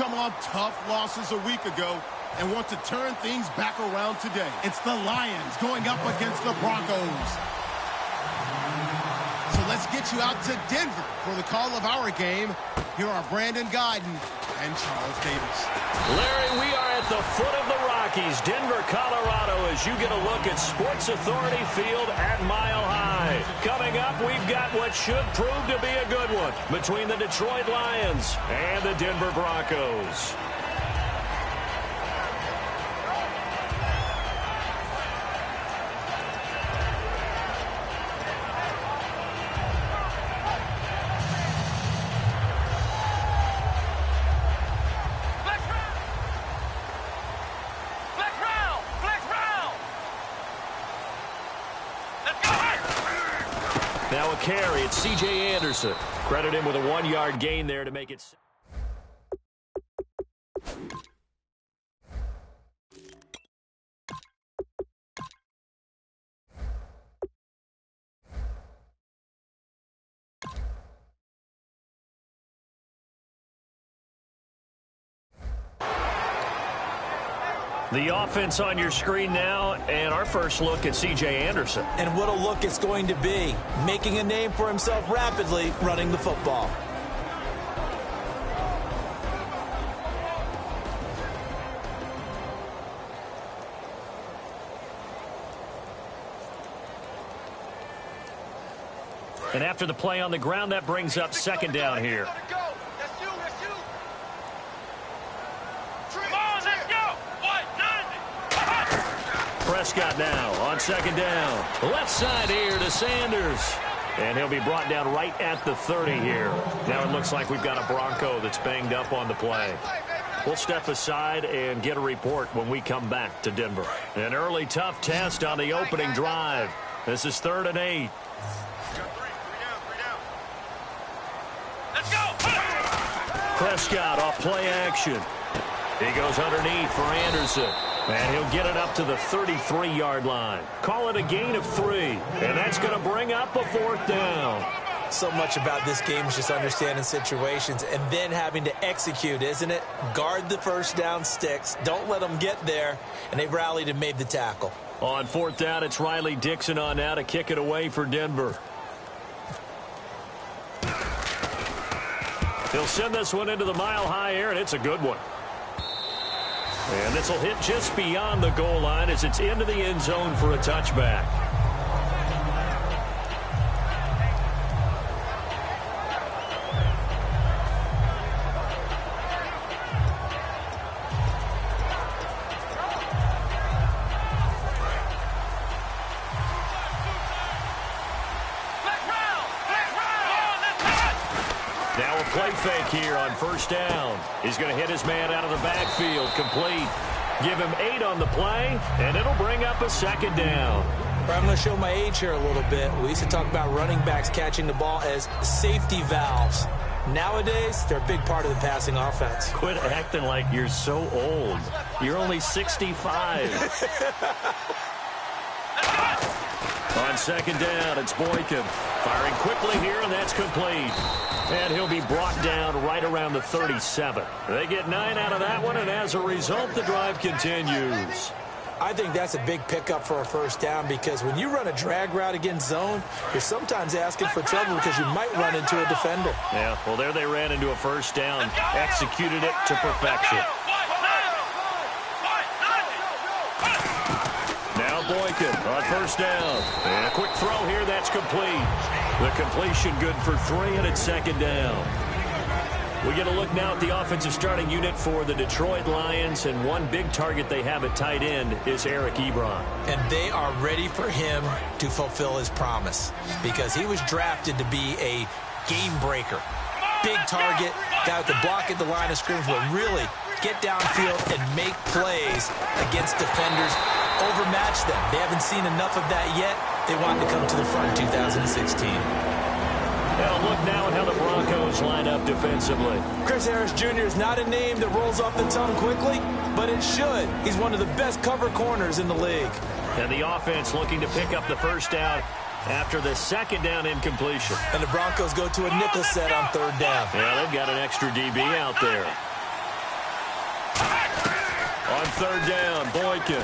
come off tough losses a week ago and want to turn things back around today. It's the Lions going up against the Broncos. So let's get you out to Denver for the call of our game. Here are Brandon Guyton and Charles Davis. Larry, we are at the foot of the Rockies, Denver, Colorado, as you get a look at Sports Authority Field at Mile High. Coming up, we've got what should prove to be a good one between the Detroit Lions and the Denver Broncos. Now a carry, it's C.J. Anderson. Credit him with a 1-yard gain there to make it. The offense on your screen now, and our first look at C.J. Anderson. And what a look it's going to be, making a name for himself rapidly running the football. And after the play on the ground, that brings up second down here. Prescott now on second down. Left side here to Sanders. And he'll be brought down right at the 30 here. Now it looks like we've got a Bronco that's banged up on the play. We'll step aside and get a report when we come back to Denver. An early tough test on the opening drive. This is 3rd and 8. Let's go. Prescott off play action. He goes underneath for Anderson. And he'll get it up to the 33-yard line. Call it a gain of 3. And that's going to bring up a 4th down. So much about this game is just understanding situations and then having to execute, isn't it? Guard the first down sticks. Don't let them get there. And they rallied and made the tackle. On 4th down, it's Riley Dixon on now to kick it away for Denver. He'll send this one into the mile-high air, and it's a good one. And this will hit just beyond the goal line as it's into the end zone for a touchback. Now a play fake here on 1st down. He's going to hit his man out of the backfield, complete. Give him 8 on the play, and it'll bring up a 2nd down. I'm going to show my age here a little bit. We used to talk about running backs catching the ball as safety valves. Nowadays, they're a big part of the passing offense. Quit acting like you're so old. You're only 65. On 2nd down, it's Boykin. Firing quickly here, and that's complete. And he'll be brought down right around the 37. They get 9 out of that one, and as a result, the drive continues. I think that's a big pickup for a 1st down because when you run a drag route against zone, you're sometimes asking for trouble because you might run into a defender. Yeah, well, there they ran into a 1st down, executed it to perfection. Now Boykin on 1st down. And a quick throw here, that's complete. The completion good for 3, and it's 2nd down. We get a look now at the offensive starting unit for the Detroit Lions, and one big target they have at tight end is Eric Ebron. And they are ready for him to fulfill his promise because he was drafted to be a game breaker. Big target, guy who could block at the line of scrimmage, but really get downfield and make plays against defenders, overmatch them. They haven't seen enough of that yet. They want to come to the front in 2016. Now look now at how the Broncos line up defensively. Chris Harris Jr. is not a name that rolls off the tongue quickly, but it should. He's one of the best cover corners in the league. And the offense looking to pick up the 1st down after the 2nd down incompletion. And the Broncos go to a nickel set on 3rd down. Yeah, they've got an extra DB out there. third down. Boykin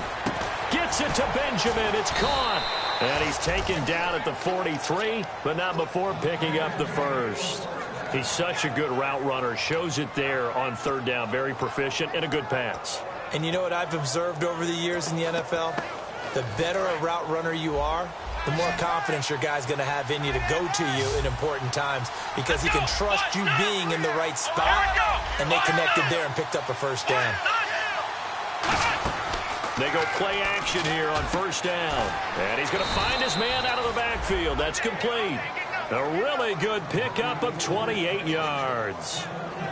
gets it to Benjamin. It's caught. And he's taken down at the 43, but not before picking up the first. He's such a good route runner. Shows it there on third down. Very proficient and a good pass. And you know what I've observed over the years in the NFL? The better a route runner you are, the more confidence your guy's going to have in you to go to you in important times because he can trust you being in the right spot. And they connected there and picked up a first down. They go play action here on first down. And he's going to find his man out of the backfield. That's complete. A really good pickup of 28 yards.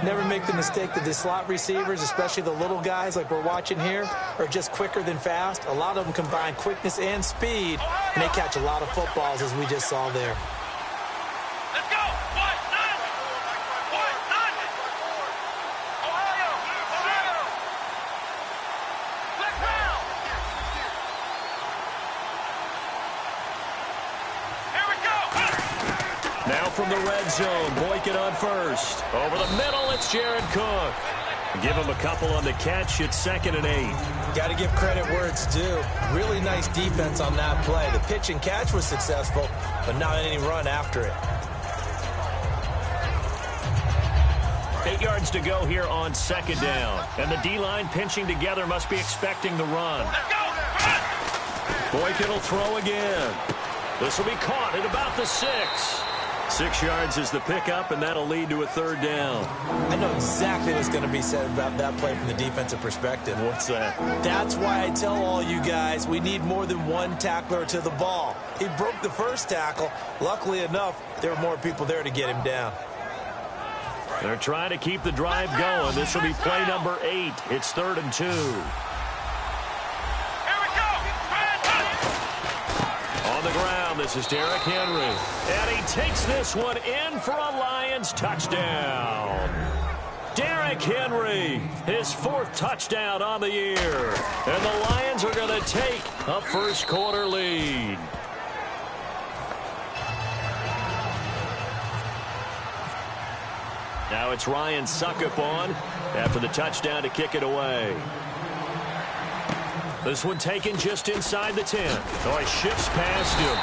Never make the mistake that the slot receivers, especially the little guys like we're watching here, are just quicker than fast. A lot of them combine quickness and speed, and they catch a lot of footballs, as we just saw there. Let's go! Now from the red zone, Boykin on first. Over the middle, it's Jared Cook. Give him a couple on the catch. It's 2nd and 8. Got to give credit where it's due. Really nice defense on that play. The pitch and catch was successful, but not any run after it. 8 yards to go here on 2nd down. And the D-line pinching together must be expecting the run. Boykin will throw again. This will be caught at about the 6. 6 yards is the pickup, and that'll lead to a third down. I know exactly what's going to be said about that play from the defensive perspective. What's that? That's why I tell all you guys we need more than one tackler to the ball. He broke the first tackle. Luckily enough, there were more people there to get him down. They're trying to keep the drive going. This will be play number 8. It's 3rd and 2. The ground, this is Derrick Henry. And he takes this one in for a Lions touchdown. Derrick Henry, his 4th touchdown on the year. And the Lions are going to take a first quarter lead. Now it's Ryan Suckup on after the touchdown to kick it away. This one taken just inside the 10. Oh, he shifts past him.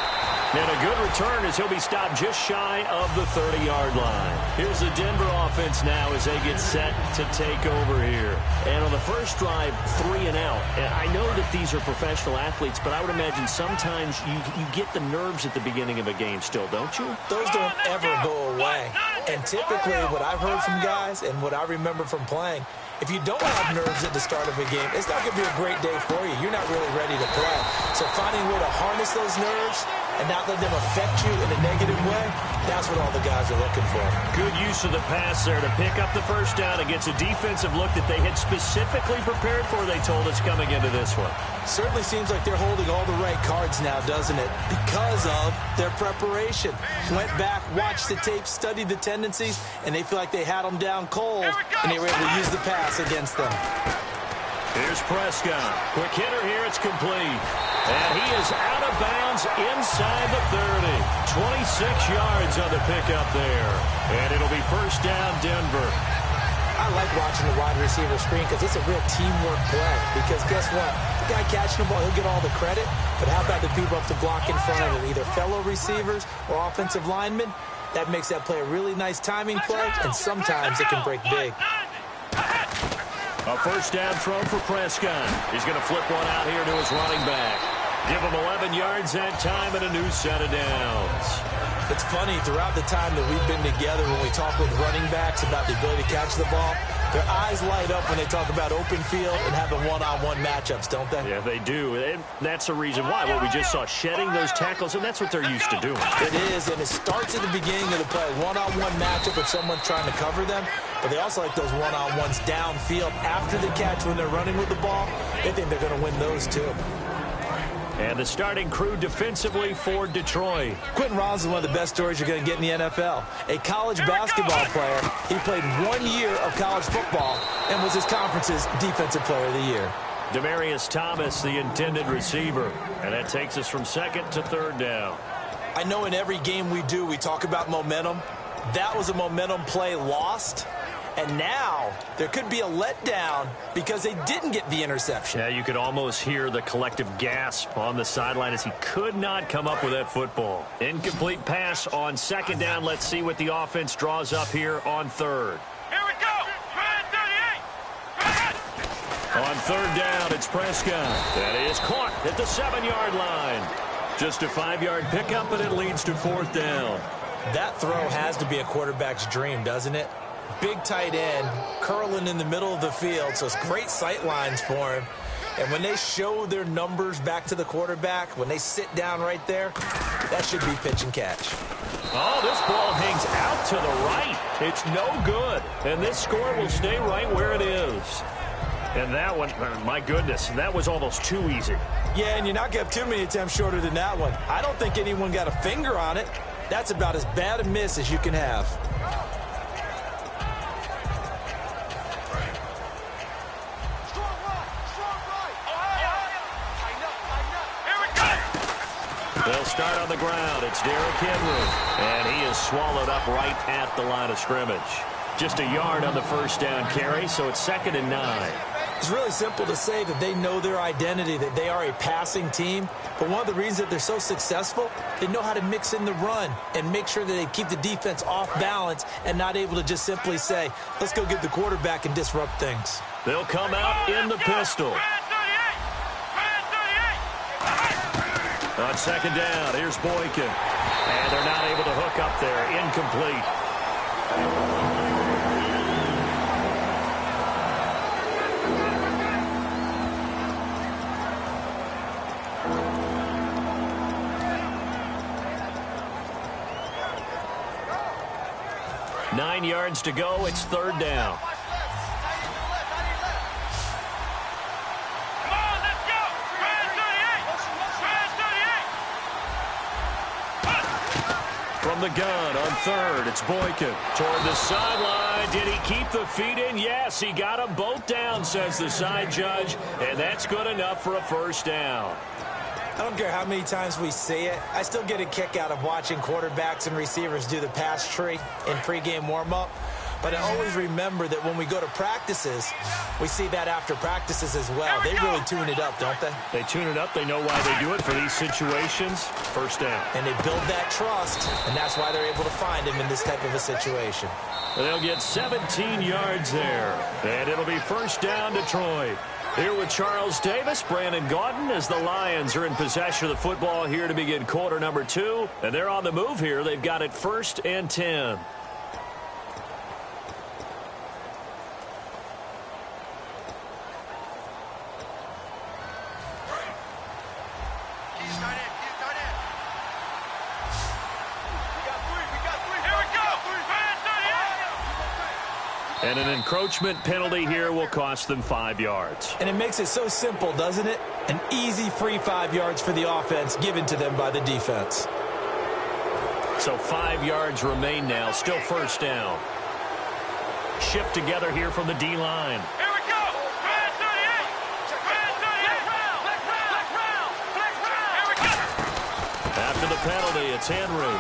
And a good return as he'll be stopped just shy of the 30-yard line. Here's the Denver offense now as they get set to take over here. And on the first drive, 3 and out. And I know that these are professional athletes, but I would imagine sometimes you get the nerves at the beginning of a game still, don't you? Those don't ever go away. And typically what I've heard from guys and what I remember from playing, if you don't have nerves at the start of a game, it's not going to be a great day for you. You're not really ready to play. So finding a way to harness those nerves and not let them affect you in a negative way, that's what all the guys are looking for. Good use of the pass there to pick up the first down against a defensive look that they had specifically prepared for, they told us, coming into this one. Certainly seems like they're holding all the right cards now, doesn't it? Because of their preparation. Went back, watched the tape, studied the tendencies, and they feel like they had them down cold, and they were able to use the pass against them. Here's Prescott. Quick hitter here. It's complete. And he is out of bounds inside the 30. 26 yards on the pickup there. And it'll be first down, Denver. I like watching the wide receiver screen because it's a real teamwork play. Because guess what? The guy catching the ball, he'll get all the credit. But how about the people up to block in front of him, either fellow receivers or offensive linemen? That makes that play a really nice timing play, and sometimes it can break big. A first down throw for Prescott. He's going to flip one out here to his running back. Give him 11 yards that time and a new set of downs. It's funny, throughout the time that we've been together, when we talk with running backs about the ability to catch the ball, their eyes light up when they talk about open field and having one-on-one matchups, don't they? Yeah, they do. And that's the reason why. What we just saw, shedding those tackles, and that's what they're used to doing. It is, and it starts at the beginning of the play. One-on-one matchup if someone's trying to cover them. But they also like those one-on-ones downfield after the catch when they're running with the ball. They think they're going to win those, too. And the starting crew defensively for Detroit. Quentin Rollins is one of the best stories you're going to get in the NFL. A college basketball player. He played 1 year of college football and was his conference's Defensive Player of the Year. Demaryius Thomas, the intended receiver. And that takes us from second to third down. I know in every game we do, we talk about momentum. That was a momentum play lost. And now there could be a letdown because they didn't get the interception. Yeah, you could almost hear the collective gasp on the sideline as he could not come up with that football. Incomplete pass on second down. Let's see what the offense draws up here on third. Here we go. On third down, it's Prescott. That is caught at the 7-yard line. Just a 5-yard pickup, and it leads to fourth down. That throw has to be a quarterback's dream, doesn't it? Big tight end, curling in the middle of the field, so it's great sight lines for him. And when they show their numbers back to the quarterback, when they sit down right there, that should be pitch and catch. Oh, this ball hangs out to the right. It's no good. And this score will stay right where it is. And that one, my goodness, that was almost too easy. Yeah, and you're not going to have too many attempts shorter than that one. I don't think anyone got a finger on it. That's about as bad a miss as you can have. They'll start on the ground. It's Derrick Henry. And he is swallowed up right at the line of scrimmage. Just a yard on the first down carry, so it's 2nd and 9. It's really simple to say that they know their identity, that they are a passing team. But one of the reasons that they're so successful, they know how to mix in the run and make sure that they keep the defense off balance and not able to just simply say, let's go get the quarterback and disrupt things. They'll come out in the pistol. On second down, here's Boykin. And they're not able to hook up there. Incomplete. Nine yards to go. It's third down. From the gun on third, it's Boykin. Toward the sideline. Did he keep the feet in? Yes, he got them both down, says the side judge. And that's good enough for a first down. I don't care how many times we see it. I still get a kick out of watching quarterbacks and receivers do the pass tree in pregame warm-up. But I always remember that when we go to practices, we see that after practices as well. They really tune it up, don't they? They tune it up. They know why they do it for these situations. First down. And they build that trust, and that's why they're able to find him in this type of a situation. They'll get 17 yards there. And it'll be first down, Detroit. Here with Charles Davis, Brandon Gaudin, as the Lions are in possession of the football here to begin quarter number 2. And they're on the move here. They've got it 1st and 10. And an encroachment penalty here will cost them 5 yards. And it makes it so simple, doesn't it? An easy free 5 yards for the offense given to them by the defense. So 5 yards remain now. Still first down. Shift together here from the D-line. Here we go. Red 38. Red 38. Here we go. After the penalty, it's Henry.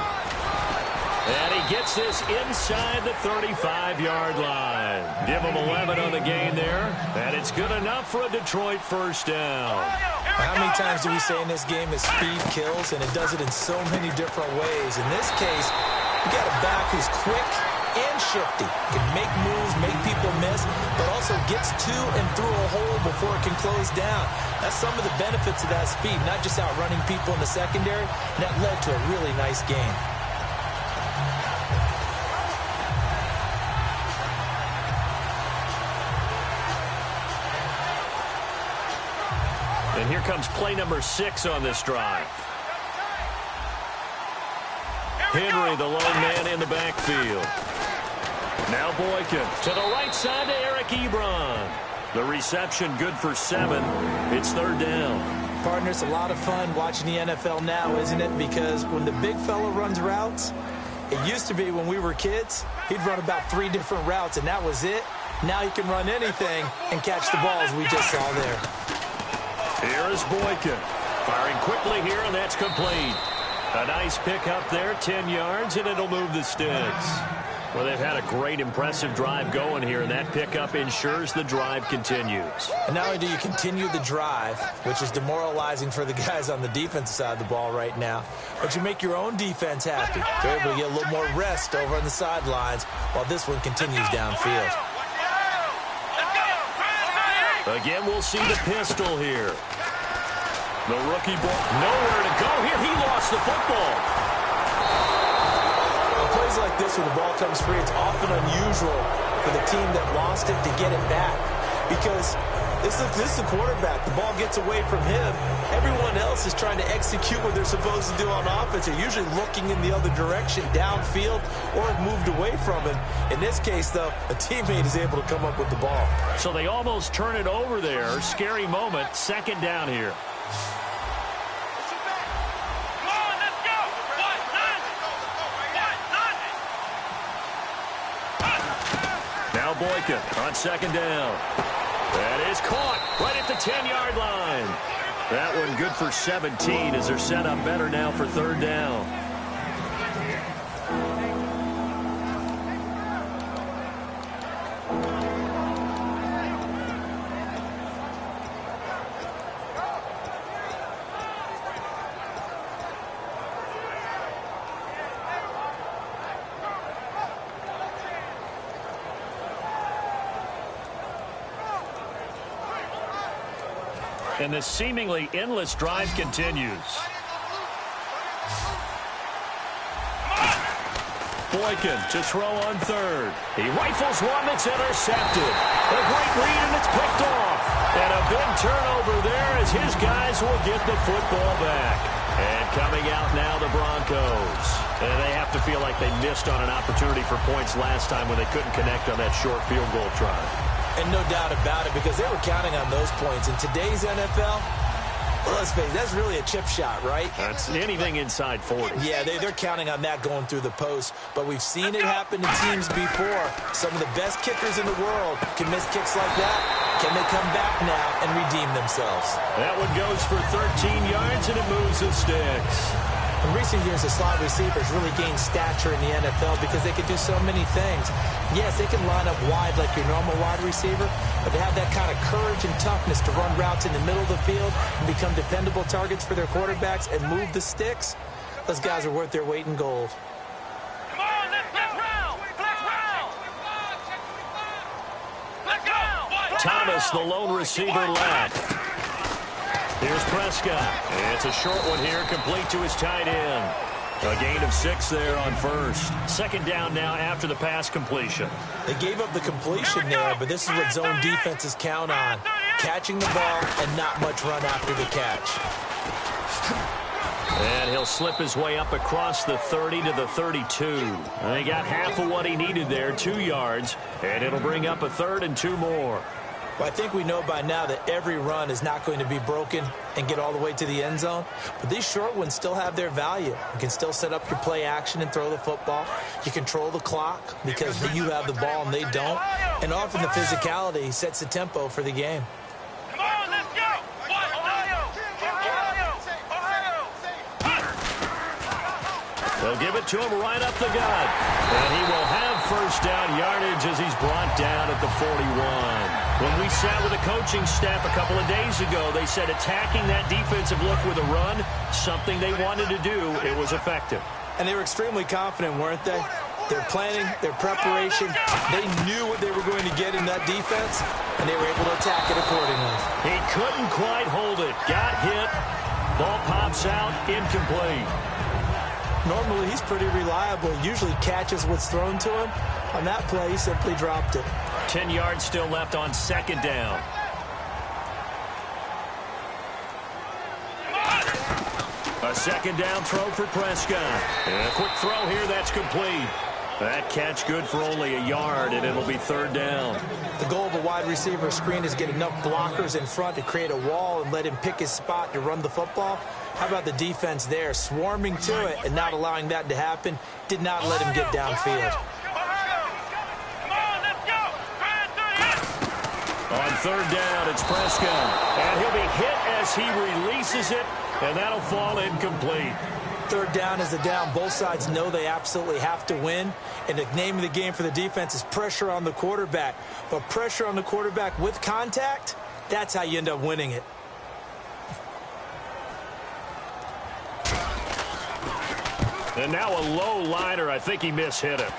And he gets this inside the 35-yard line. Give him 11 on the game there. And it's good enough for a Detroit first down. How many times do we say in this game that speed kills, and it does it in so many different ways? In this case, you got a back who's quick and shifty. Can make moves, make people miss, but also gets to and through a hole before it can close down. That's some of the benefits of that speed, not just outrunning people in the secondary. And that led to a really nice game. And here comes play number 6 on this drive. Henry, the lone man in the backfield. Now Boykin to the right side to Eric Ebron. The reception good for 7. It's third down. Partner, it's a lot of fun watching the NFL now, isn't it? Because when the big fella runs routes, it used to be when we were kids, he'd run about 3 different routes, and that was it. Now he can run anything and catch the balls we just saw there. Here is Boykin. Firing quickly here, and that's complete. A nice pick up there, 10 yards, and it'll move the sticks. Well, they've had a great, impressive drive going here, and that pickup ensures the drive continues. And not only do you continue the drive, which is demoralizing for the guys on the defensive side of the ball right now, but you make your own defense happy. They're able to get a little more rest over on the sidelines while this one continues downfield. Again, we'll see the pistol here. The rookie ball, nowhere to go here. He lost the football. Plays like this when the ball comes free, it's often unusual for the team that lost it to get it back because this is the quarterback. The ball gets away from him. Everyone else is trying to execute what they're supposed to do on offense. They're usually looking in the other direction, downfield, or moved away from him. In this case, though, a teammate is able to come up with the ball. So they almost turn it over there. Scary moment. Second down here. Boykin on second down. That is caught right at the 10-yard line. That one good for 17 as they're set up better now for third down. And this seemingly endless drive continues. Boykin to throw on third. He rifles one that's intercepted. A great read, and it's picked off. And a big turnover there as his guys will get the football back. And coming out now, the Broncos. And they have to feel like they missed on an opportunity for points last time when they couldn't connect on that short field goal try. And no doubt about it, because they were counting on those points. In today's NFL, well, let's face it, that's really a chip shot, right? That's anything inside 40. Yeah, they're counting on that going through the post. But we've seen it happen to teams before. Some of the best kickers in the world can miss kicks like that. Can they come back now and redeem themselves? That one goes for 13 yards, and it moves the sticks. In recent years, the slot receivers really gained stature in the NFL because they could do so many things. Yes, they can line up wide like your normal wide receiver, but to have that kind of courage and toughness to run routes in the middle of the field and become dependable targets for their quarterbacks and move the sticks, those guys are worth their weight in gold. Come on, let's round. Let's go. Thomas, the lone receiver, left. Here's Prescott. It's a short one here, complete to his tight end. A gain of 6 there on first. Second down now after the pass completion. They gave up the completion there, but this is what zone defenses count on. Catching the ball and not much run after the catch. And he'll slip his way up across the 30 to the 32. And he got half of what he needed there, 2 yards. And it'll bring up a 3rd and 2 more. Well, I think we know by now that every run is not going to be broken and get all the way to the end zone. But these short ones still have their value. You can still set up your play action and throw the football. You control the clock because you have the ball and they don't. And often the physicality sets the tempo for the game. Come on, let's go. They'll give it to him right up the gut. And he will have first down yardage as he's brought down at the 41. When we sat with the coaching staff a couple of days ago, they said attacking that defensive look with a run, something they wanted to do, it was effective. And they were extremely confident, weren't they? Their planning, their preparation, they knew what they were going to get in that defense, and they were able to attack it accordingly. He couldn't quite hold it. Got hit. Ball pops out, incomplete. Normally, he's pretty reliable. Usually catches what's thrown to him. On that play, he simply dropped it. 10 yards still left on second down. A second down throw for Prescott. And a quick throw here, that's complete. That catch good for only a yard, and it'll be third down. The goal of a wide receiver screen is get enough blockers in front to create a wall and let him pick his spot to run the football. How about the defense there, swarming to it and not allowing that to happen? Did not let him get downfield. On third down, it's Prescott. And he'll be hit as he releases it, and that'll fall incomplete. third down is the down. Both sides know they absolutely have to win. And the name of the game for the defense is pressure on the quarterback. But pressure on the quarterback with contact, that's how you end up winning it. And now a low liner. I think he mishit it.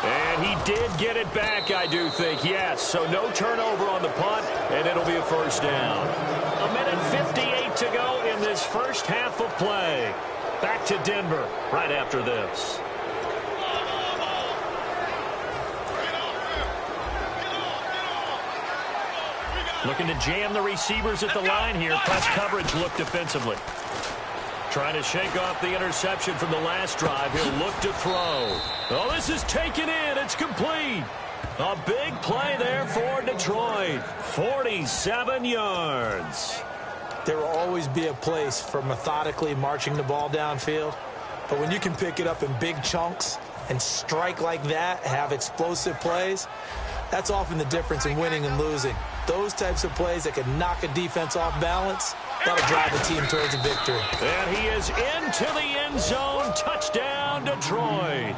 And he did get it back, I do think. Yes, so no turnover on the punt, and it'll be a first down. 1:58 to go in this first half of play. Back to Denver right after this. Looking to jam the receivers at the line here. Press coverage look defensively. Trying to shake off the interception from the last drive. He'll look to throw. Oh, this is taken in. It's complete. A big play there for Detroit. 47 yards. There will always be a place for methodically marching the ball downfield. But when you can pick it up in big chunks and strike like that, have explosive plays, that's often the difference in winning and losing. Those types of plays that can knock a defense off balance, that'll drive the team towards a victory. And he is into the end zone. Touchdown, Detroit.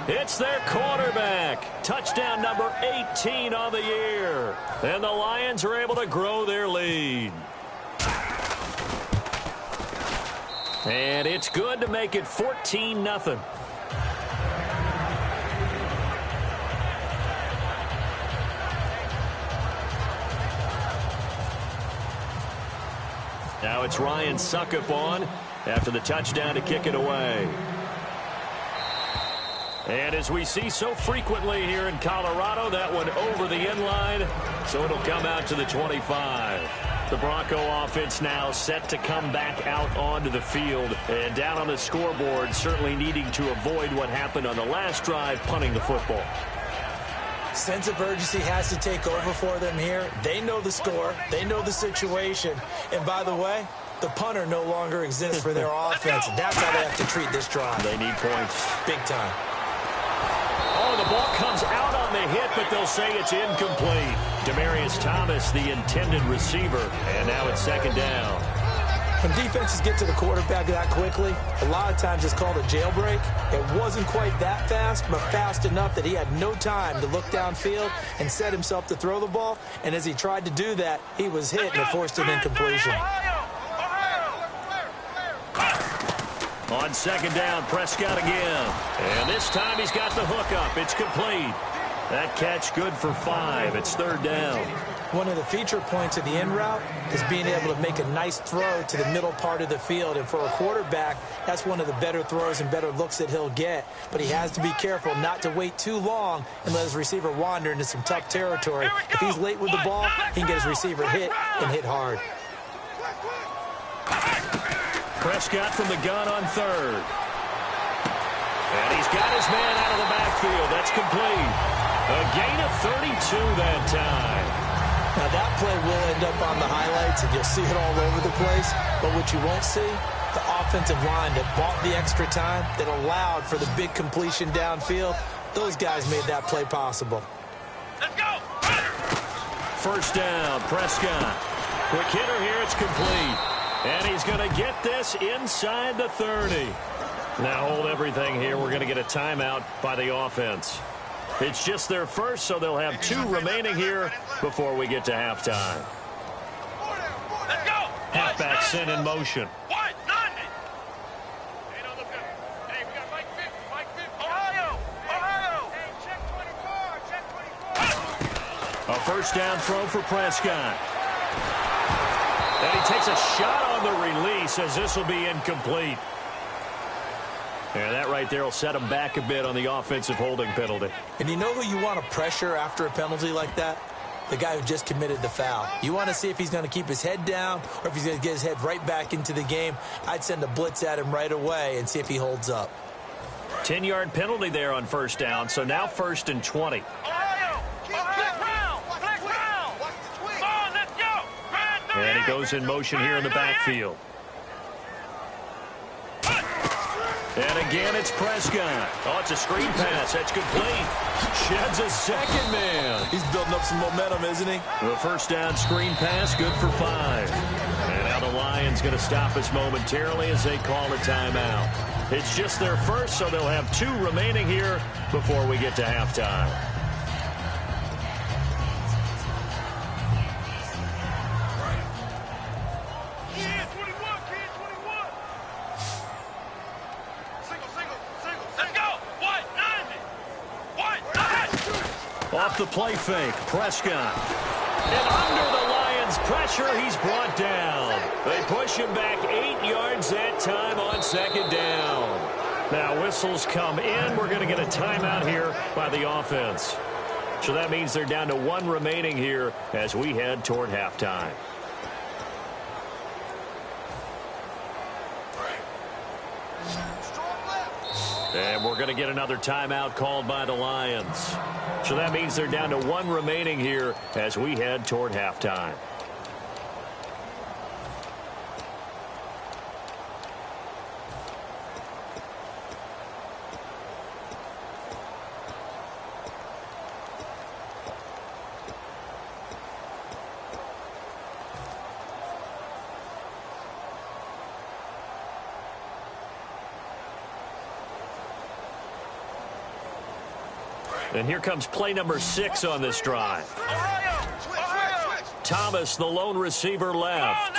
It's their quarterback. Touchdown number 18 on the year. And the Lions are able to grow their lead. And it's good to make it 14-0. Now it's Ryan Suckup on after the touchdown to kick it away. And as we see so frequently here in Colorado, that one over the end line, so it'll come out to the 25. The Bronco offense now set to come back out onto the field. And down on the scoreboard, certainly needing to avoid what happened on the last drive, punting the football. Sense of urgency has to take over for them here. They know the score. They know the situation. And by the way, the punter no longer exists for their offense. That's how they have to treat this drive. They need points. Big time. Oh, the ball comes out on the hit, but they'll say it's incomplete. Demaryius Thomas, the intended receiver. And now it's second down. When defenses get to the quarterback that quickly, a lot of times it's called a jailbreak. It wasn't quite that fast, but fast enough that he had no time to look downfield and set himself to throw the ball. And as he tried to do that, he was hit and it forced an incompletion. On second down, Prescott again. And this time he's got the hook up. It's complete. That catch good for 5. It's third down. One of the feature points of the in route is being able to make a nice throw to the middle part of the field. And for a quarterback, that's one of the better throws and better looks that he'll get. But he has to be careful not to wait too long and let his receiver wander into some tough territory. If he's late with the ball, he can get his receiver hit and hit hard. Prescott from the gun on third. And he's got his man out of the backfield. That's complete. A gain of 32 that time. Now that play will end up on the highlights, and you'll see it all over the place. But what you won't see, the offensive line that bought the extra time, that allowed for the big completion downfield, those guys made that play possible. Let's go. First down, Prescott. Quick hitter here, it's complete. And he's going to get this inside the 30. Now hold everything here. We're going to get a timeout by the offense. It's just their first, so they'll have 2 remaining here before we get to halftime. Let's go. Halfback sent in motion. What? None. Hey, don't look up. Hey, we got Mike 50. Mike 50. Ohio. Ohio. Hey, check 24. Check 24. A first down throw for Prescott. And he takes a shot on the release as this will be incomplete. And that right there will set him back a bit on the offensive holding penalty. And you know who you want to pressure after a penalty like that? The guy who just committed the foul. You want to see if he's going to keep his head down or if he's going to get his head right back into the game. I'd send a blitz at him right away and see if he holds up. 10-yard penalty there on first down, so now 1st and 20. Ohio. Flex round. Flex round. Come on, let's go. And he goes in motion here in the backfield. And again, it's Prescott. Oh, it's a screen pass. That's complete. Sheds a second man. He's building up some momentum, isn't he? The first down screen pass, good for 5. And now the Lions going to stop us momentarily as they call a timeout. It's just their first, so they'll have 2 remaining here before we get to halftime. Off the play fake, Prescott. And under the Lions' pressure, he's brought down. They push him back 8 yards that time on second down. Now whistles come in. We're going to get a timeout here by the offense. So that means they're down to 1 remaining here as we head toward halftime. And we're going to get another timeout called by the Lions. So that means they're down to 1 remaining here as we head toward halftime. And here comes play number 6 on this drive. Thomas, the lone receiver, left.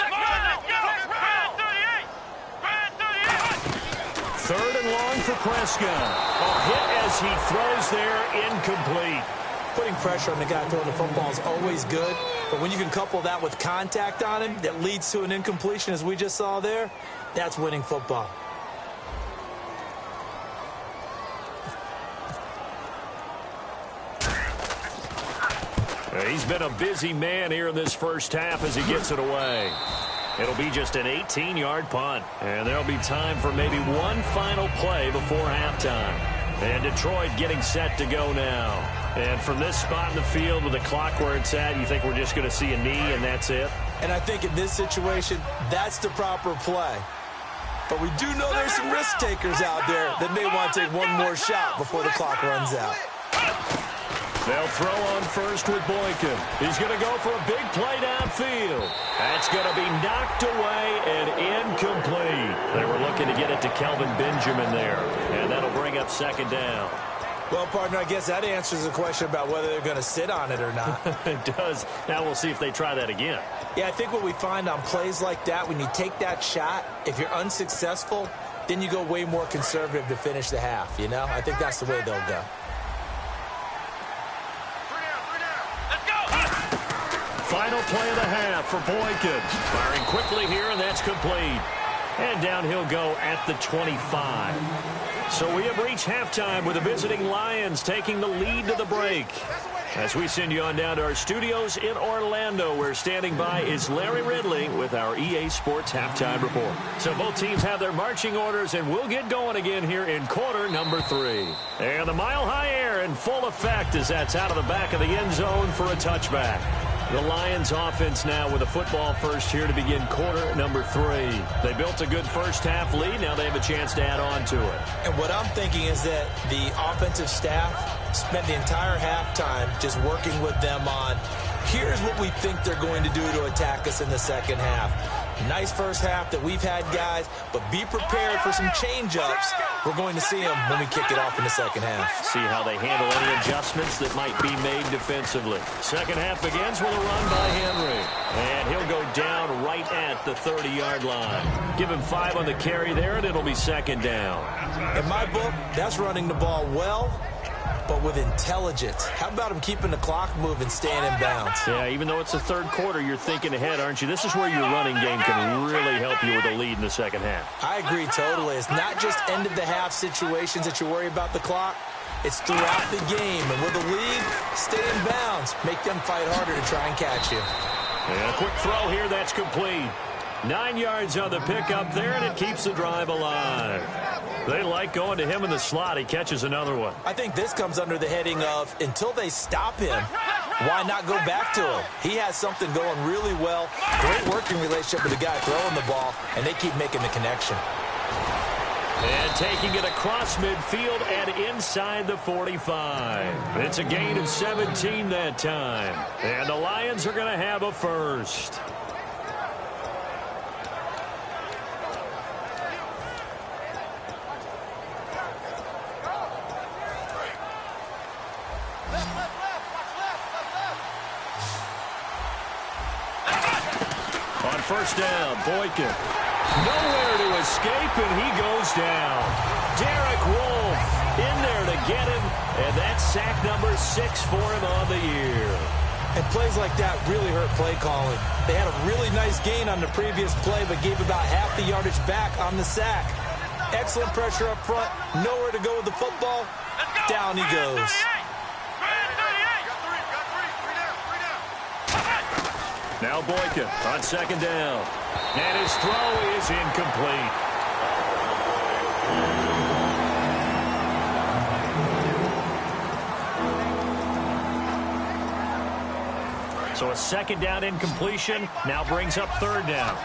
3rd and long for Prescott. A hit as he throws there, incomplete. Putting pressure on the guy throwing the football is always good, but when you can couple that with contact on him that leads to an incompletion, as we just saw there, that's winning football. He's been a busy man here in this first half as he gets it away. It'll be just an 18-yard punt, and there'll be time for maybe one final play before halftime. And Detroit getting set to go now. And from this spot in the field with the clock where it's at, you think we're just going to see a knee and that's it? And I think in this situation, that's the proper play. But we do know there's some risk takers out there that may want to take one more shot before the clock runs out. They'll throw on first with Boykin. He's going to go for a big play downfield. That's going to be knocked away and incomplete. They were looking to get it to Kelvin Benjamin there, and that'll bring up second down. Well, partner, I guess that answers the question about whether they're going to sit on it or not. It does. Now we'll see if they try that again. Yeah, I think what we find on plays like that, when you take that shot, if you're unsuccessful, then you go way more conservative to finish the half, you know? I think that's the way they'll go. Final play of the half for Boykin. Firing quickly here, and that's complete. And down he'll go at the 25. So we have reached halftime with the visiting Lions taking the lead to the break. As we send you on down to our studios in Orlando, where standing by is Larry Ridley with our EA Sports Halftime Report. So both teams have their marching orders, and we'll get going again here in quarter number 3. And the mile-high air in full effect as that's out of the back of the end zone for a touchback. The Lions offense now with a football first here to begin quarter number 3. They built a good first half lead. Now they have a chance to add on to it. And what I'm thinking is that the offensive staff spent the entire halftime just working with them on, here's what we think they're going to do to attack us in the second half. Nice first half that we've had, guys, but be prepared for some change-ups. We're going to see them when we kick it off in the second half. See how they handle any adjustments that might be made defensively. Second half begins with a run by Henry. And he'll go down right at the 30-yard line. Give him 5 on the carry there, and it'll be second down. In my book, that's running the ball well, but with intelligence. How about him keeping the clock moving, staying in bounds? Yeah, even though it's the third quarter, you're thinking ahead, aren't you? This is where your running game can really help you with a lead in the second half. I agree totally. It's not just end-of-the-half situations that you worry about the clock. It's throughout the game. And with a lead, stay in bounds. Make them fight harder to try and catch you. And a quick throw here, that's complete. 9 yards on the pickup there, and it keeps the drive alive. They like going to him in the slot. He catches another one. I think this comes under the heading of, until they stop him, why not go back to him? He has something going really well. Great working relationship with the guy throwing the ball, and they keep making the connection. And taking it across midfield and inside the 45. It's a gain of 17 that time. And the Lions are going to have a first. first down, Boykin. Nowhere to escape, and he goes down. Derek Wolfe in there to get him, and that's sack number 6 for him on the year. And plays like that really hurt play calling. They had a really nice gain on the previous play, but gave about half the yardage back on the sack. Excellent pressure up front. Nowhere to go with the football. Down he goes. Now Boykin on second down. And his throw is incomplete. So a second down incompletion now brings up third down.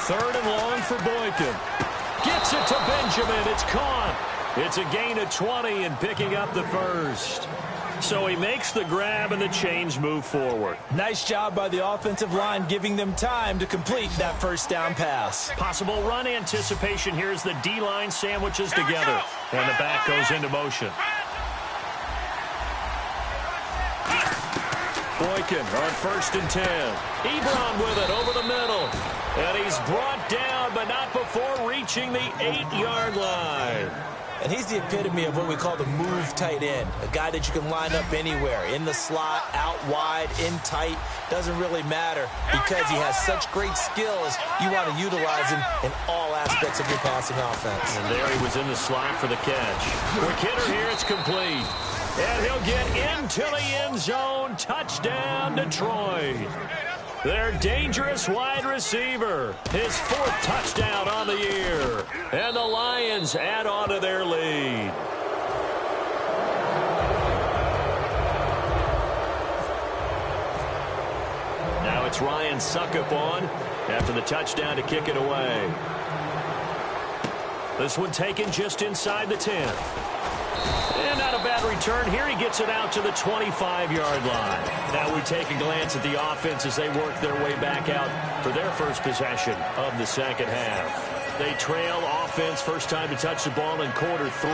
Third and long for Boykin. Gets it to Benjamin. It's caught. It's a gain of 20 and picking up the first. So he makes the grab and the chains move forward. Nice job by the offensive line giving them time to complete that first down pass. Possible run anticipation here as the D-line sandwiches together. And the back goes into motion. Boykin on first and 10. Ebron with it over the middle. And he's brought down, but not before reaching the 8-yard line. And he's the epitome of what we call the move tight end. A guy that you can line up anywhere. In the slot, out wide, in tight. Doesn't really matter because he has such great skills. You want to utilize him in all aspects of your passing offense. And there he was in the slot for the catch. Quick hitter here, it's complete. And he'll get into the end zone. Touchdown, Detroit. Their dangerous wide receiver. His 4th touchdown on the year. And the Lions add on to their lead. Now it's Ryan Suckup on after the touchdown to kick it away. This one taken just inside the 10. And not a bad return. Here he gets it out to the 25-yard line. Now we take a glance at the offense as they work their way back out for their first possession of the second half. They trail offense first time to touch the ball in quarter 3,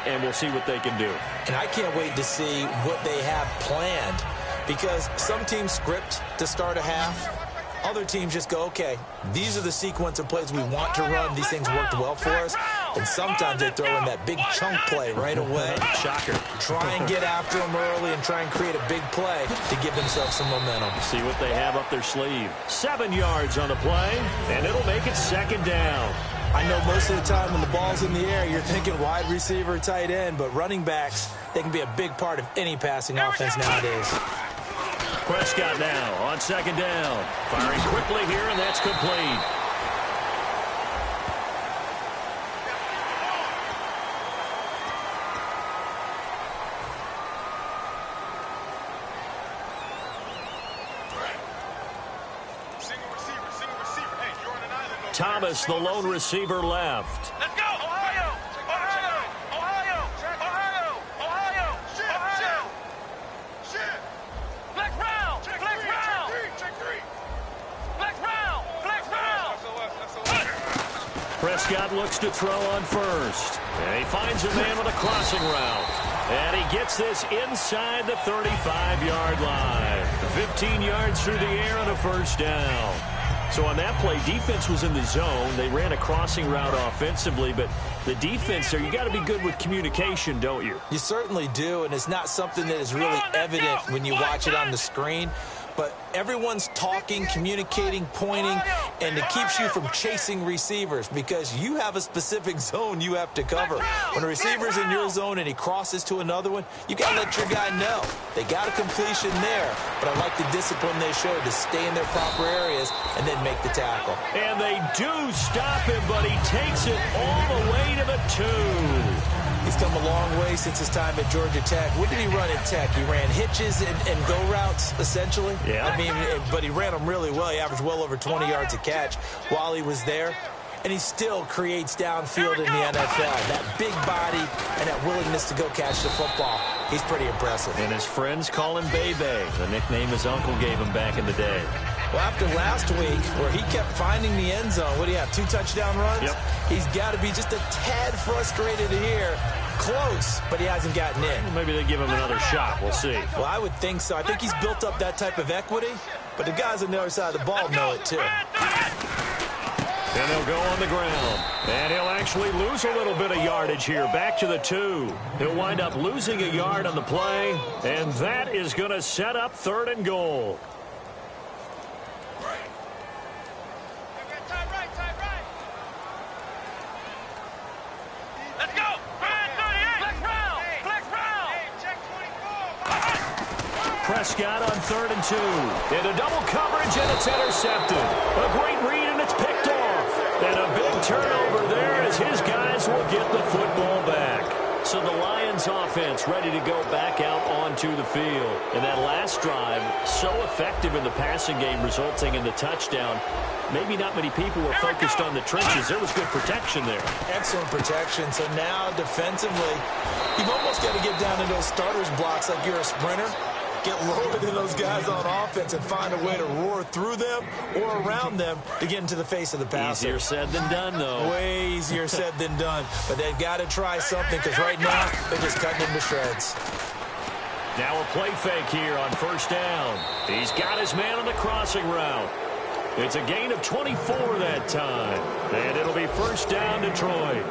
and we'll see what they can do. And I can't wait to see what they have planned because some teams script to start a half. Other teams just go, okay, these are the sequence of plays we want to run. These things worked well for us. And sometimes they throw in that big chunk play right away. Shocker. Try and get after them early and try and create a big play to give themselves some momentum. See what they have up their sleeve. 7 yards on the play, and it'll make it second down. I know most of the time when the ball's in the air, you're thinking wide receiver, tight end, but running backs, they can be a big part of any passing offense nowadays. Prescott now on second down. Firing quickly here, and that's complete. Thomas, the lone receiver, left. Let's go, Ohio! Ohio! Ohio! Ohio! Ohio! Ohio! Shit! Flex round! Flex round! Check 3! Flex round! Flex round! Prescott looks to throw on first. And he finds a man with a crossing route. And he gets this inside the 35-yard line. 15 yards through the air and a first down. So on that play, defense was in the zone. They ran a crossing route offensively, but the defense there, you got to be good with communication, don't you? You certainly do, and it's not something that is really evident when you watch it on the screen. But everyone's talking, communicating, pointing, and it keeps you from chasing receivers because you have a specific zone you have to cover. When a receiver's in your zone and he crosses to another one, you got to let your guy know. They got a completion there, but I like the discipline they showed to stay in their proper areas and then make the tackle. And they do stop him, but he takes it all the way to the 2. He's come a long way since his time at Georgia Tech. What did he run at Tech? He ran hitches and go routes, essentially. Yeah. I mean, but he ran them really well. He averaged well over 20 yards a catch while he was there. And he still creates downfield in the NFL. That big body and that willingness to go catch the football. He's pretty impressive. And his friends call him Bebe, the nickname his uncle gave him back in the day. Well, after last week, where he kept finding the end zone, what do you have, 2 touchdown runs? Yep. He's got to be just a tad frustrated here Close, but he hasn't gotten in. Maybe they give him another shot. We'll see. Well, I would think so. I think he's built up that type of equity, but the guys on the other side of the ball know it too. And they'll go on the ground. And he'll actually lose a little bit of yardage here. Back to the 2. He'll wind up losing a yard on the play, and that is going to set up 3rd and goal. Let's go. Flex round. Prescott on 3rd and 2. Into double coverage, and it's intercepted. A great read, and it's picked off. And a big turnover there as his guys will get the football back. So the Lions offense ready to go back out onto the field. And that last drive, so effective in the passing game, resulting in the touchdown. Maybe not many people were focused on the trenches. There was good protection there. Excellent protection. So now defensively, you've almost got to get down to those starters blocks like you're a sprinter. Get lower than those guys on offense and find a way to roar through them or around them to get into the face of the passer. Easier said than done, though. Way easier said than done. But they've got to try something because right now they're just cutting into shreds. Now a play fake here on 1st down. He's got his man on the crossing route. It's a gain of 24 that time. And it'll be 1st down, Detroit.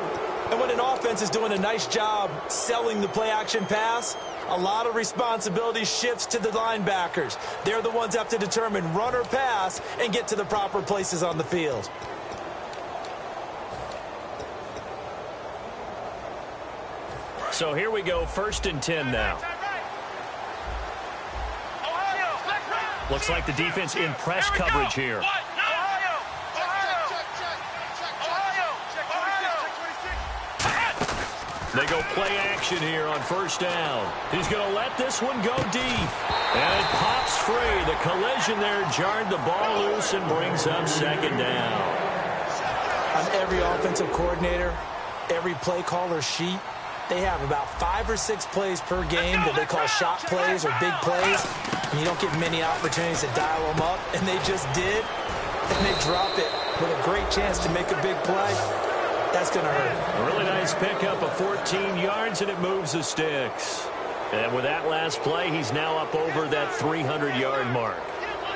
And when an offense is doing a nice job selling the play-action pass, a lot of responsibility shifts to the linebackers. They're the ones that have to determine run or pass and get to the proper places on the field. So here we go, 1st and 10 now. Looks like the defense in press coverage here. They go play action here on 1st down. He's going to let this one go deep. And it pops free. The collision there jarred the ball loose and brings up 2nd down. On every offensive coordinator, every play caller sheet, they have about 5 or 6 plays per game that they call shot plays or big plays. And you don't get many opportunities to dial them up. And they just did. And they drop it with a great chance to make a big play. That's going to hurt. A really nice pickup of 14 yards, and it moves the sticks. And with that last play, he's now up over that 300-yard mark.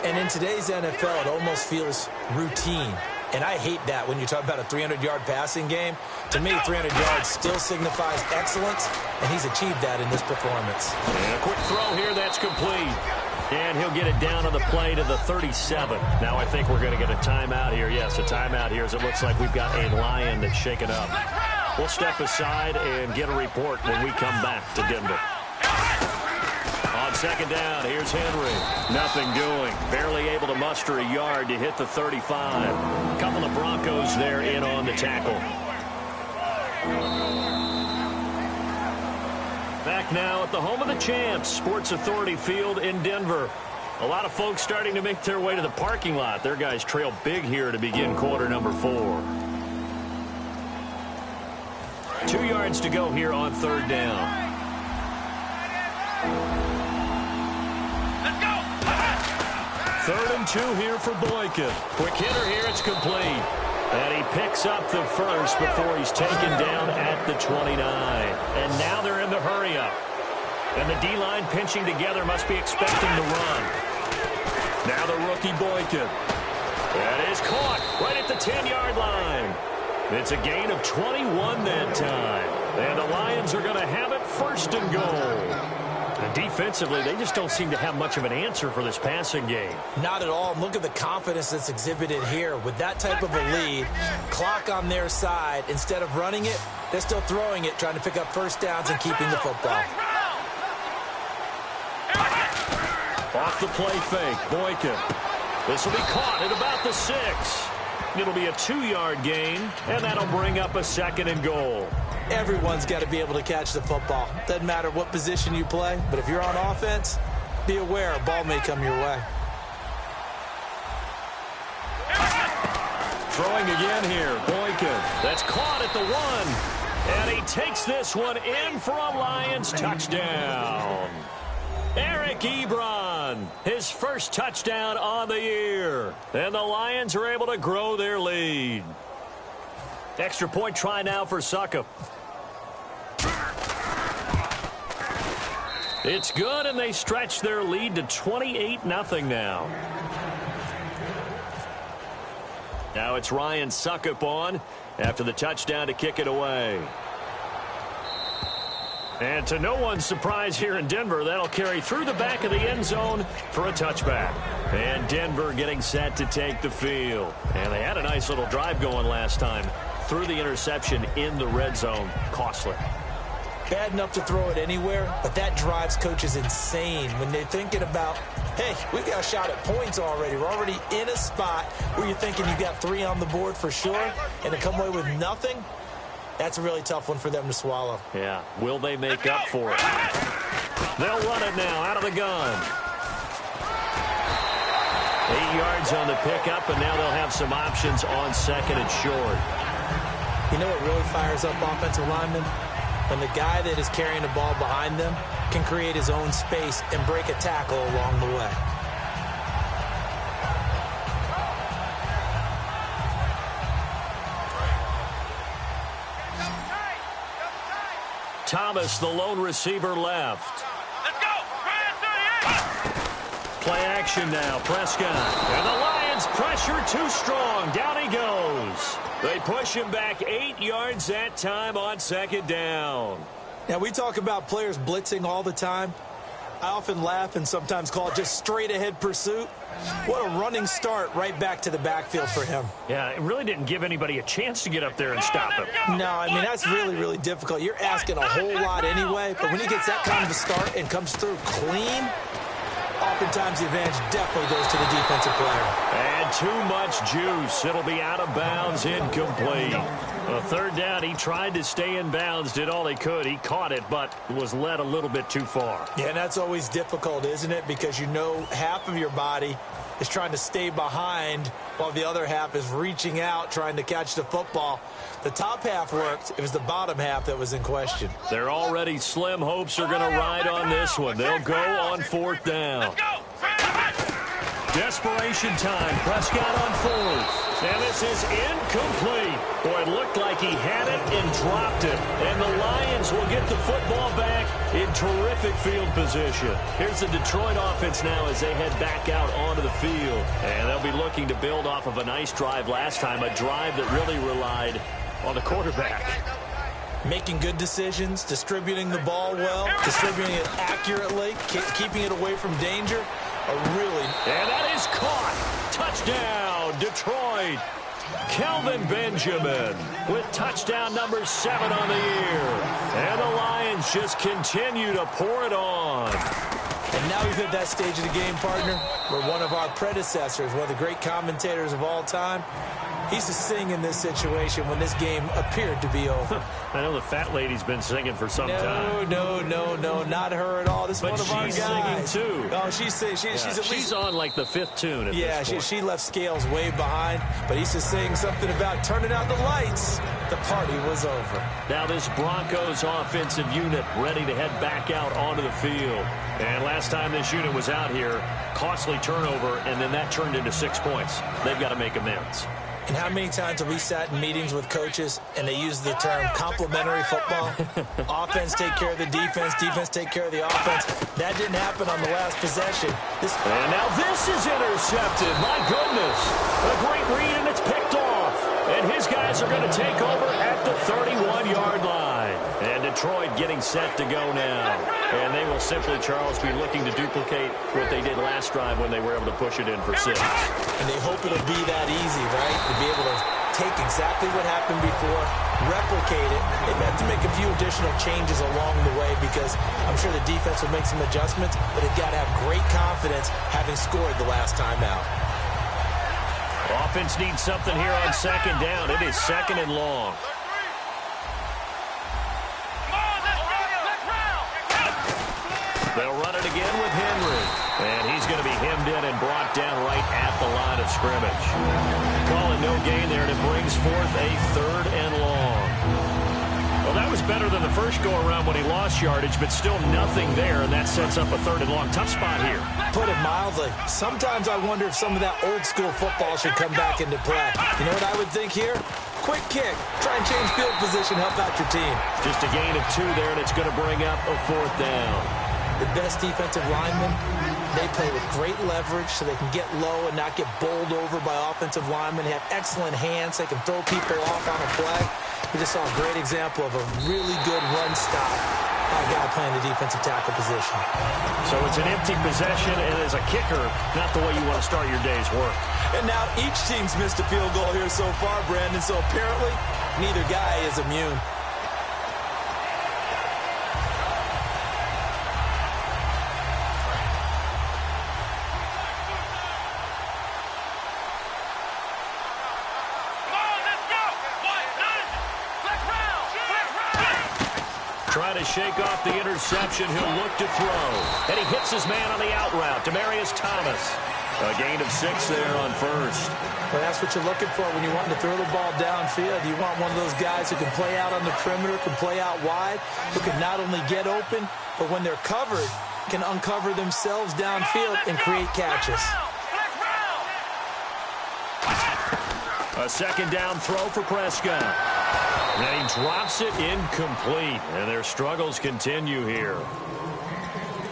And in today's NFL, it almost feels routine. And I hate that when you talk about a 300-yard passing game. To me, 300 yards still signifies excellence, and he's achieved that in this performance. And a quick throw here, that's complete. And he'll get it down on the play to the 37. Now I think we're going to get a timeout here. Yes, a timeout here as it looks like we've got a Lion that's shaken up. We'll step aside and get a report when we come back to Denver. On 2nd down, here's Henry. Nothing doing. Barely able to muster a yard to hit the 35. A couple of Broncos there in on the tackle. Back now at the home of the champs, Sports Authority Field in Denver. A lot of folks starting to make their way to the parking lot. Their guys trail big here to begin quarter number 4. 2 yards to go here on 3rd down. Let's go. 3rd and 2 here for Boykin. Quick hitter here, it's complete. And he picks up the first before he's taken down at the 29. And now they're in the hurry-up. And the D-line pinching together must be expecting the run. Now the rookie Boykin. That is caught right at the 10-yard line. It's a gain of 21 that time. And the Lions are going to have it 1st and goal. And defensively, they just don't seem to have much of an answer for this passing game. Not at all. Look at the confidence that's exhibited here. With that type of a lead, clock on their side, instead of running it, they're still throwing it, trying to pick up 1st downs and keeping the football. Off the play fake, Boykin. This will be caught at about the 6. It'll be a 2-yard gain, and that'll bring up a 2nd and goal. Everyone's got to be able to catch the football. Doesn't matter what position you play, but if you're on offense, be aware a ball may come your way. Throwing again here, Boykin. That's caught at the 1. And he takes this one in for a Lions touchdown. Eric Ebron, his first touchdown on the year. And the Lions are able to grow their lead. Extra point try now for Succop. It's good, and they stretch their lead to 28-0 now. Now it's Ryan Suckup on after the touchdown to kick it away. And to no one's surprise here in Denver, that'll carry through the back of the end zone for a touchback. And Denver getting set to take the field. And they had a nice little drive going last time. Threw the interception in the red zone. Costly. Bad enough to throw it anywhere, but that drives coaches insane when they're thinking about, hey, we got a shot at points already. We're already in a spot where you're thinking you got 3 on the board for sure, and to come away with nothing, that's a really tough one for them to swallow. Yeah. Will they make up for it? They'll run it now out of the gun. 8 yards on the pickup, and now they'll have some options on second and short. You know what really fires up offensive linemen? When the guy that is carrying the ball behind them can create his own space and break a tackle along the way. Thomas, the lone receiver, left. Let's go. 38. Play action now. Prescott. And the Lions pressure too strong. Down he goes. They push him back 8 yards that time on second down. Now, we talk about players blitzing all the time. I often laugh and sometimes call it just straight-ahead pursuit. What a running start right back to the backfield for him. Yeah, it really didn't give anybody a chance to get up there and stop him. No, I mean, that's really, really difficult. You're asking a whole lot anyway, but when he gets that kind of a start and comes through clean, oftentimes the advantage definitely goes to the defensive player. And too much juice. It'll be out of bounds, incomplete. A third down, he tried to stay in bounds, did all he could. He caught it, but was led a little bit too far. Yeah, and that's always difficult, isn't it? Because you know half of your body is trying to stay behind while the other half is reaching out, trying to catch the football. The top half worked. It was the bottom half that was in question. Their already slim hopes are going to ride on this one. They'll go on fourth down. Desperation time. Prescott on fourth. And this is incomplete. Boy, it looked like he had it and dropped it. And the Lions will get the football back in terrific field position. Here's the Detroit offense now as they head back out onto the field. And they'll be looking to build off of a nice drive last time, a drive that really relied on the quarterback. Making good decisions, distributing the ball well, distributing it accurately, keeping it away from danger. And that is caught. Touchdown, Detroit. Kelvin Benjamin with touchdown number 7 on the year. And the Lions just continue to pour it on. And now we've hit that stage of the game, partner, where one of our predecessors, one of the great commentators of all time, he used to sing in this situation when this game appeared to be over. I know the fat lady's been singing for some time. No, not her at all. This is one of our guys. But she's singing, too. Oh, she's at least... She's on, like, the 5th tune at this point. She left Scales way behind, but he used to sing something about turning out the lights. The party was over. Now this Broncos offensive unit ready to head back out onto the field. And last time this unit was out here, costly turnover, and then that turned into 6 points. They've got to make amends. And how many times have we sat in meetings with coaches and they use the term complementary football? Offense take care of the defense, defense take care of the offense. That didn't happen on the last possession. And now this is intercepted. My goodness. A great read, and it's picked off. And his guys are going to take over at the 31-yard line. And Detroit getting set to go now. And they will simply, Charles, be looking to duplicate what they did last drive when they were able to push it in for 6. And they hope it'll be that easy, right? To be able to take exactly what happened before, replicate it. They've had to make a few additional changes along the way because I'm sure the defense will make some adjustments, but they've got to have great confidence having scored the last time out. Offense needs something here on second down. It is second and long. They'll run it again with Henry. And he's going to be hemmed in and brought down right at the line of scrimmage. Calling no gain there, and it brings forth a 3rd and long. Well, that was better than the first go-around when he lost yardage, but still nothing there, and that sets up a 3rd and long. Tough spot here. Put it mildly. Sometimes I wonder if some of that old-school football should come back into play. You know what I would think here? Quick kick. Try and change field position, help out your team. Just a gain of 2 there, and it's going to bring up a 4th down. the best defensive linemen, they play with great leverage so they can get low and not get bowled over by offensive linemen. They have excellent hands. They can throw people off on a play. We just saw a great example of a really good run stop by a guy playing the defensive tackle position. So it's an empty possession, and as a kicker, not the way you want to start your day's work. And now each team's missed a field goal here so far, Brandon, so apparently neither guy is immune. Trying to shake off the interception. He'll look to throw. And he hits his man on the out route. Demaryius Thomas. A gain of 6 there on first. Well, that's what you're looking for when you want to throw the ball downfield. You want one of those guys who can play out on the perimeter, can play out wide, who can not only get open, but when they're covered, can uncover themselves downfield and create catches. A second down throw for Prescott. And he drops it incomplete. And their struggles continue here.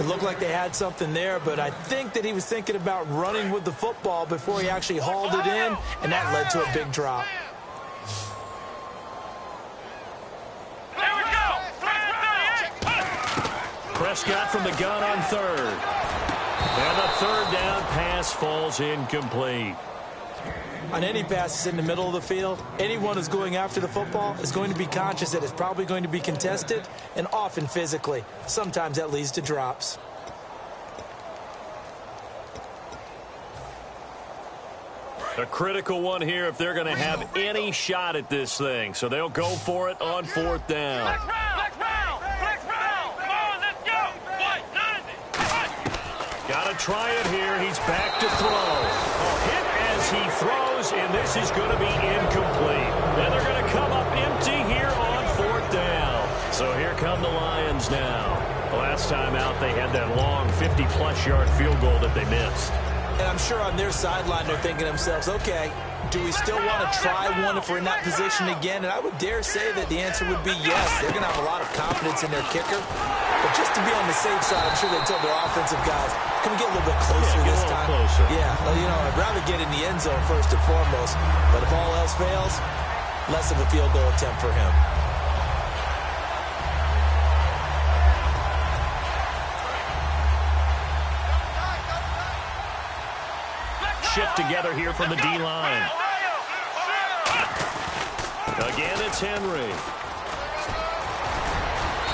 It looked like they had something there, but I think that he was thinking about running with the football before he actually hauled it in, and that led to a big drop. Prescott from the gun on third. And the third down pass falls incomplete. On any passes in the middle of the field, anyone who's going after the football is going to be conscious that it's probably going to be contested, and often physically. Sometimes that leads to drops. A critical one here if they're going to have any shot at this thing. So they'll go for it on fourth down. Got to try it here. He's back to throw. Hit as he throws, and this is going to be incomplete. And they're going to come up empty here on fourth down. So here come the Lions now. Last time out, they had that long 50-plus yard field goal that they missed. And I'm sure on their sideline they're thinking to themselves, okay, do we still want to try one if we're in that position again? And I would dare say that the answer would be yes. They're going to have a lot of confidence in their kicker. But just to be on the safe side, I'm sure they told their offensive guys, can we get a little bit closer this time? Closer. Yeah, well, you know, I'd rather get in the end zone first and foremost. But if all else fails, less of a field goal attempt for him. Shift together here from the D-line. Again, it's Henry.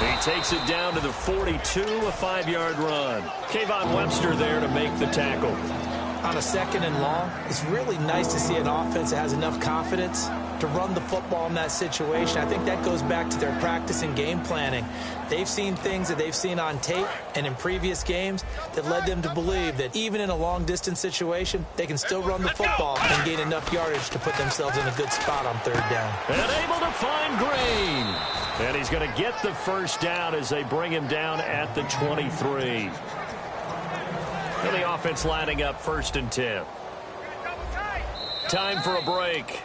He takes it down to the 42, a 5-yard run. Kayvon Webster there to make the tackle. On a second and long, it's really nice to see an offense that has enough confidence to run the football in that situation. I think that goes back to their practice and game planning. They've seen things that they've seen on tape and in previous games that led them to believe that even in a long-distance situation, they can still run the football and gain enough yardage to put themselves in a good spot on third down. And able to find Green. And he's going to get the first down as they bring him down at the 23. And the offense lining up 1st and 10. Time for a break.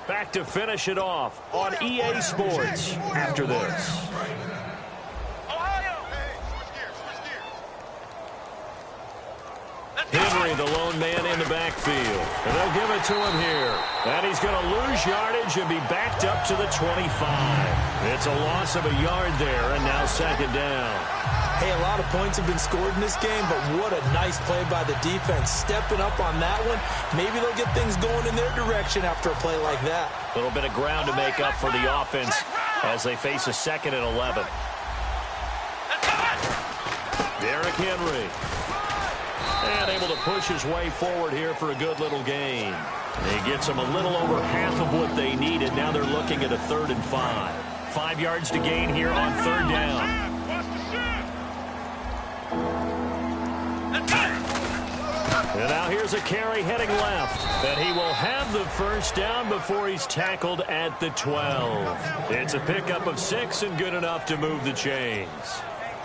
Back to finish it off on EA Sports after this. Henry, the lone man in the backfield. And they'll give it to him here. And he's going to lose yardage and be backed up to the 25. It's a loss of a yard there, and now 2nd down. Hey, a lot of points have been scored in this game, but what a nice play by the defense. Stepping up on that one. Maybe they'll get things going in their direction after a play like that. A little bit of ground to make up for the offense as they face a 2nd and 11. Derrick Henry. And able to push his way forward here for a good little gain. He gets them a little over half of what they needed. Now they're looking at a 3rd and 5. 5 yards to gain here on 3rd down. And now here's a carry heading left. And he will have the first down before he's tackled at the 12. It's a pickup of 6 and good enough to move the chains.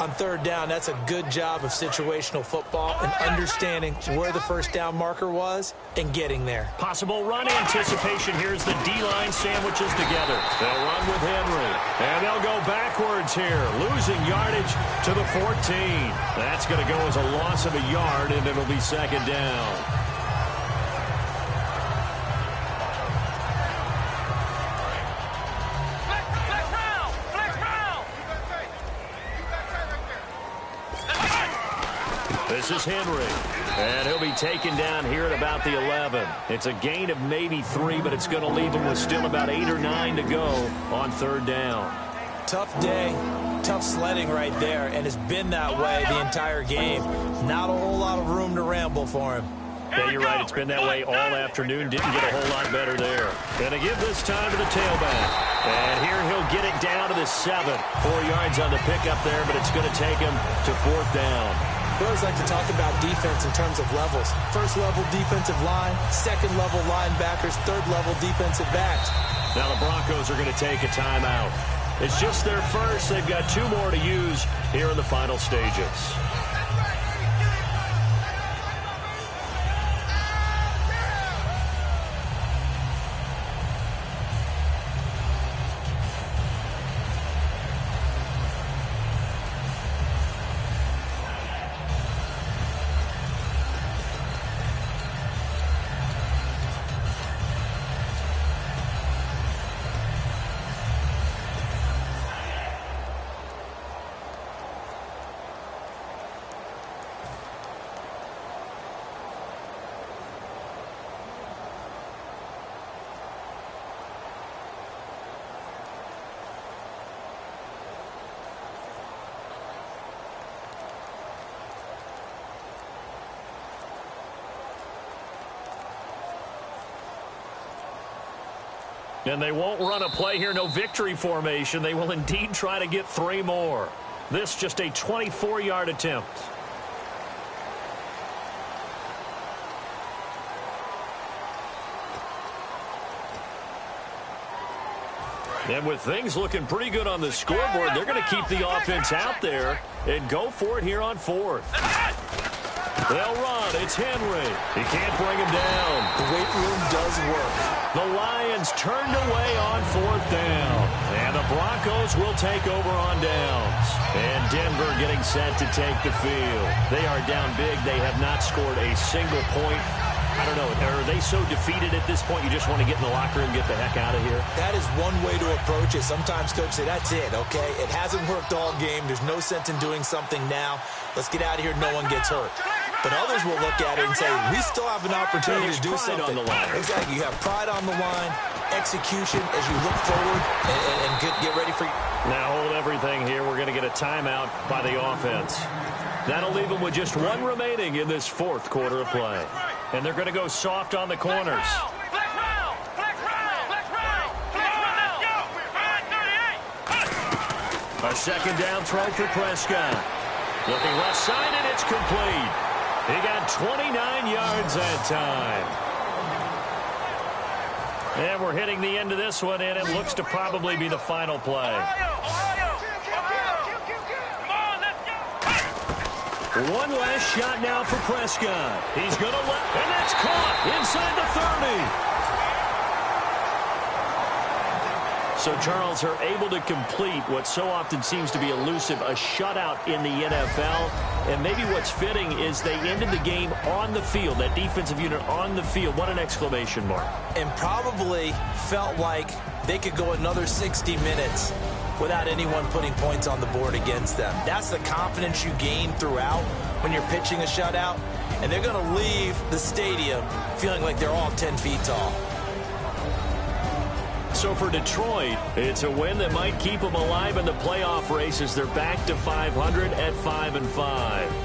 On third down, that's a good job of situational football and understanding where the first down marker was and getting there. Possible run anticipation. Here's the D-line sandwiches together. They'll run with Henry. And they'll go backwards here, losing yardage to the 14. That's going to go as a loss of a yard, and it'll be second down. This is Henry, and he'll be taken down here at about the 11. It's a gain of maybe 3, but it's going to leave him with still about 8 or 9 to go on third down. Tough day, tough sledding right there, and it's been that way the entire game. Not a whole lot of room to ramble for him. Yeah, you're right. It's been that way all afternoon. Didn't get a whole lot better there. Going to give this time to the tailback. And here he'll get it down to the 7. 4 yards on the pickup there, but it's going to take him to fourth down. We always like to talk about defense in terms of levels. First level defensive line, second level linebackers, third level defensive backs. Now the Broncos are going to take a timeout. It's just their first. They've got 2 more to use here in the final stages. And they won't run a play here, no victory formation. They will indeed try to get 3 more. This just a 24-yard attempt. And with things looking pretty good on the scoreboard, they're going to keep the offense out there and go for it here on fourth. They'll run. It's Henry. He can't bring him down. The weight room does work. The Lions turned away on fourth down. And the Broncos will take over on downs. And Denver getting set to take the field. They are down big. They have not scored a single point. I don't know. Are they so defeated at this point you just want to get in the locker room and get the heck out of here? That is one way to approach it. Sometimes coaches say, that's it, okay? It hasn't worked all game. There's no sense in doing something now. Let's get out of here. No one gets hurt. But others will look at it and say, we still have an opportunity to do something. On the line. Exactly. You have pride on the line, execution as you look forward, and get ready for... Now hold everything here. We're going to get a timeout by the offense. That'll leave them with just 1 remaining in this fourth quarter of play. And they're going to go soft on the corners. A second down throw for Prescott. Looking left side, and it's complete. He got 29 yards that time. And we're hitting the end of this one, and it looks to probably be the final play. One last shot now for Prescott. He's going to let, and that's caught inside the 30. So, Charles, are able to complete what so often seems to be elusive, a shutout in the NFL. And maybe what's fitting is they ended the game on the field, that defensive unit on the field. What an exclamation mark. And probably felt like they could go another 60 minutes without anyone putting points on the board against them. That's the confidence you gain throughout when you're pitching a shutout. And they're going to leave the stadium feeling like they're all 10 feet tall. So for Detroit, it's a win that might keep them alive in the playoff race as they're back to 500 at 5-5.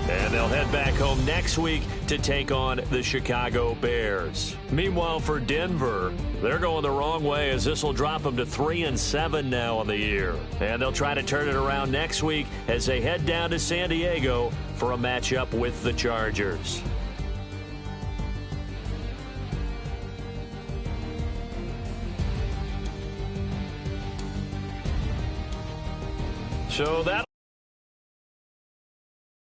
And they'll head back home next week to take on the Chicago Bears. Meanwhile, for Denver, they're going the wrong way as this will drop them to 3-7 now on the year. And they'll try to turn it around next week as they head down to San Diego for a matchup with the Chargers. So that